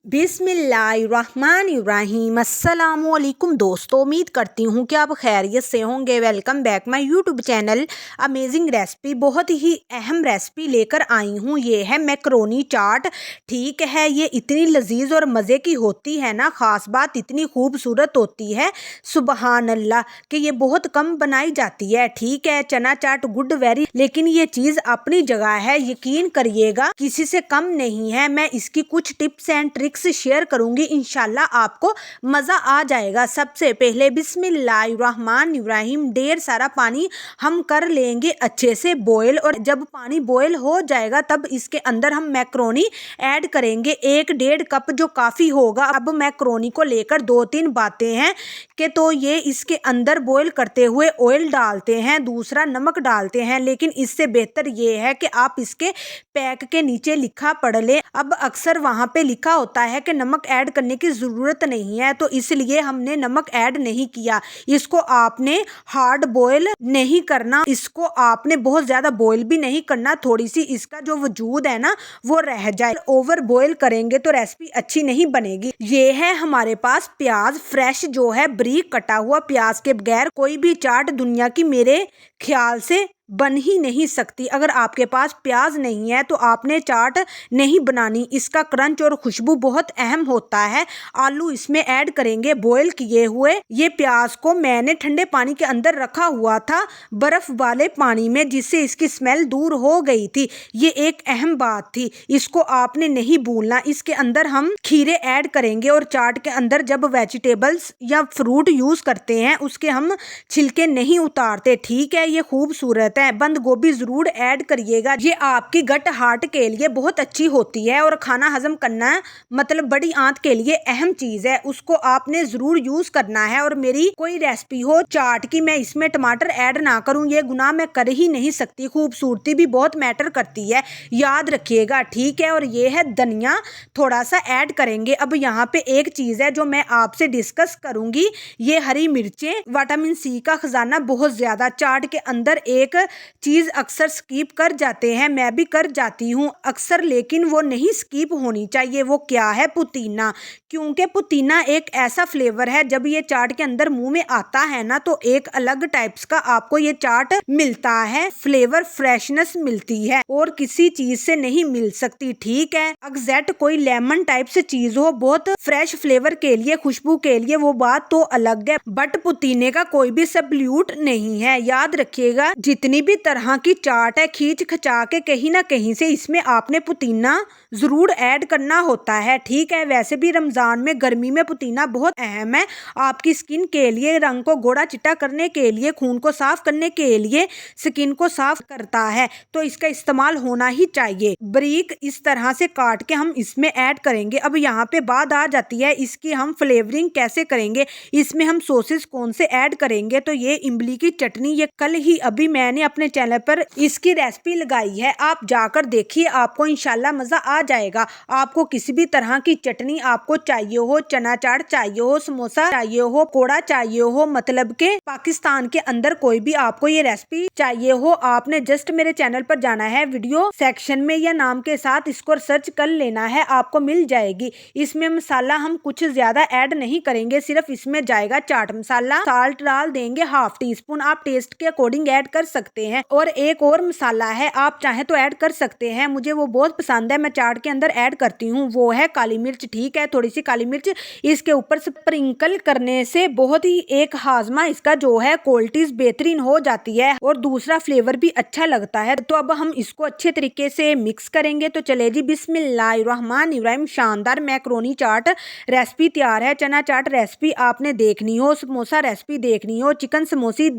बिस्मिल्लाहिर्रहमानिर्रहीम। अस्सलामुअलैकुम दोस्तों, उम्मीद करती हूँ कि आप खैरियत से होंगे। Welcome back my YouTube channel amazing recipe. बहुत ही अहम रेसिपी लेकर आई हूँ। ये है मैक्रोनी चाट। ठीक है, ये इतनी लजीज और मज़े की होती है ना, ख़ास बात इतनी खूबसूरत होती है, सुबहान अल्लाह, कि ये बहुत कम बनाई जाती है। ठीक है, चना चाट गुड वेरी, लेकिन ये चीज़ अपनी जगह है, यकीन करिएगा किसी से कम नहीं है। मैं इसकी कुछ टिप्स एंड ट्रिक्स शेयर करूंगी, इंशाल्लाह आपको मज़ा आ जाएगा। सबसे पहले बिस्मिल्लाहिर्रहमानिर्रहीम, ढेर सारा पानी हम कर लेंगे अच्छे से बॉयल, और जब पानी बॉयल हो जाएगा तब इसके अंदर हम मैक्रोनी ऐड करेंगे। 1-1.5 कप जो काफ़ी होगा। अब मैक्रोनी को लेकर 2-3 बातें हैं कि तो ये इसके अंदर बॉयल करते हुए ऑयल डालते हैं, दूसरा नमक डालते हैं, लेकिन इससे बेहतर ये है कि आप इसके पैक के नीचे लिखा पढ़ लें। अब अक्सर वहाँ पे लिखा होता है कि नमक ऐड करने की ज़रूरत नहीं है, तो इसलिए हमने नमक ऐड नहीं किया। इसको आपने हार्ड बॉयल नहीं करना, इसको आपने बहुत ज़्यादा बॉयल भी नहीं करना, थोड़ी सी इसका जो वजूद है ना वो रह जाए। ओवर बॉयल करेंगे तो रेसिपी अच्छी नहीं बनेगी। ये है हमारे पास प्याज फ्रेश, जो है बारीक कटा हुआ। प्याज के बगैर कोई भी चाट दुनिया की मेरे ख्याल से बन ही नहीं सकती। अगर आपके पास प्याज नहीं है तो आपने चाट नहीं बनानी। इसका क्रंच और खुशबू बहुत अहम होता है। आलू इसमें ऐड करेंगे बॉयल किए हुए। ये प्याज को मैंने ठंडे पानी के अंदर रखा हुआ था, बर्फ वाले पानी में, जिससे इसकी स्मेल दूर हो गई थी। ये एक अहम बात थी, इसको आपने नहीं भूलना। इसके अंदर हम खीरे ऐड करेंगे, और चाट के अंदर जब वेजिटेबल्स या फ्रूट यूज करते हैं उसके हम छिलके नहीं उतारते। ठीक है, ये खूबसूरत है। बंद गोभी जरूर ऐड करिएगा, ये आपकी गट हार्ट के लिए बहुत अच्छी होती है, और खाना हजम करना मतलब बड़ी आंत के लिए अहम चीज है, उसको आपने जरूर यूज करना है। और मेरी कोई रेसिपी हो चाट की मैं इसमें टमाटर ऐड ना करूं, ये गुनाह मैं कर ही नहीं सकती। खूबसूरती भी बहुत मैटर करती है, याद रखिएगा। ठीक है, और ये है धनिया थोड़ा सा ऐड करेंगे। अब यहाँ पे एक चीज है जो मैं आपसे डिस्कस करूंगी, ये हरी मिर्चें, विटामिन सी का खजाना बहुत ज्यादा। चाट के अंदर एक चीज अक्सर स्किप कर जाते हैं, मैं भी कर जाती हूँ अक्सर, लेकिन वो नहीं स्किप होनी चाहिए। वो क्या है? पुदीना। क्योंकि पुदीना एक ऐसा फ्लेवर है, जब ये चाट के अंदर मुंह में आता है ना तो एक अलग टाइप्स का आपको ये चाट मिलता है, फ्लेवर फ्रेशनेस मिलती है, और किसी चीज से नहीं मिल सकती। ठीक है, एग्जैक्ट कोई लेमन टाइप से चीज हो बहुत फ्रेश फ्लेवर के लिए, खुशबू के लिए, वो बात तो अलग है, बट पुदीने का कोई भी सब्ल्यूट नहीं है। याद रखिएगा, जितनी भी तरह की चाट है, खींच खचा के कहीं ना कहीं से इसमें आपने पुदीना जरूर ऐड करना होता है। ठीक है, वैसे भी रमजान में गर्मी में पुदीना बहुत अहम है आपकी स्किन के लिए, रंग को गोरा चिट्टा करने के लिए, खून को साफ करने के लिए, स्किन को साफ करता है, तो इसका इस्तेमाल होना ही चाहिए। बारीक इस तरह से काट के हम इसमें ऐड करेंगे। अब यहाँ पे बात आ जाती है इसकी हम फ्लेवरिंग कैसे करेंगे, इसमें हम सॉसेस कौन से ऐड करेंगे। तो ये इमली की चटनी, ये कल ही अभी मैंने अपने चैनल पर इसकी रेसिपी लगाई है, आप जाकर देखिए, आपको इंशाल्लाह मजा आ जाएगा। आपको किसी भी तरह की चटनी आपको चाहिए हो, चना चाट चाहिए हो, समोसा चाहिए हो, कोड़ा चाहिए हो, मतलब के पाकिस्तान के अंदर कोई भी आपको ये रेसिपी चाहिए हो, आपने जस्ट मेरे चैनल पर जाना है, वीडियो सेक्शन में या नाम के साथ इसको सर्च कर लेना है, आपको मिल जाएगी। इसमें मसाला हम कुछ ज्यादा ऐड नहीं करेंगे, सिर्फ इसमें जाएगा चाट मसाला, साल्ट डाल देंगे 1/2 टीस्पून, आप टेस्ट के अकॉर्डिंग ऐड कर सकते हैं। और एक और मसाला है, आप चाहे तो ऐड कर सकते हैं, मुझे वो बहुत पसंद है, मैं चाट के अंदर ऐड करती हूँ, वो है काली मिर्च। ठीक है, थोड़ी सी काली मिर्च इसके ऊपर स्प्रिंकल करने से बहुत ही एक हाजमा इसका जो है क्वालिटीज बेहतरीन हो जाती है, और दूसरा फ्लेवर भी अच्छा लगता है। तो अब हम इसको अच्छे तरीके से मिक्स करेंगे। तो चले जी, बिस्मिल्लाहिर्रहमानिर्रहीम, शानदार मैक्रोनी चाट रेसिपी तैयार है। चना चाट रेसिपी आपने देखनी हो, समोसा रेसिपी देखनी हो, चिकन समोसी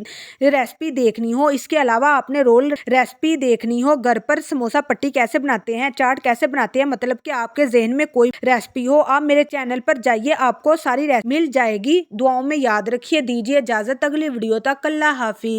रेसिपी देखनी हो, इसके अलावा आपने रोल रेसिपी देखनी हो, घर पर समोसा पट्टी कैसे बनाते हैं, चाट कैसे बनाते हैं, मतलब कि आपके जहन में कोई रेसिपी हो, आप मेरे चैनल पर जाइए, आपको सारी रेसिपी मिल जाएगी। दुआओं में याद रखिए। दीजिए इजाजत, अगली वीडियो तक, अल्लाह हाफिज।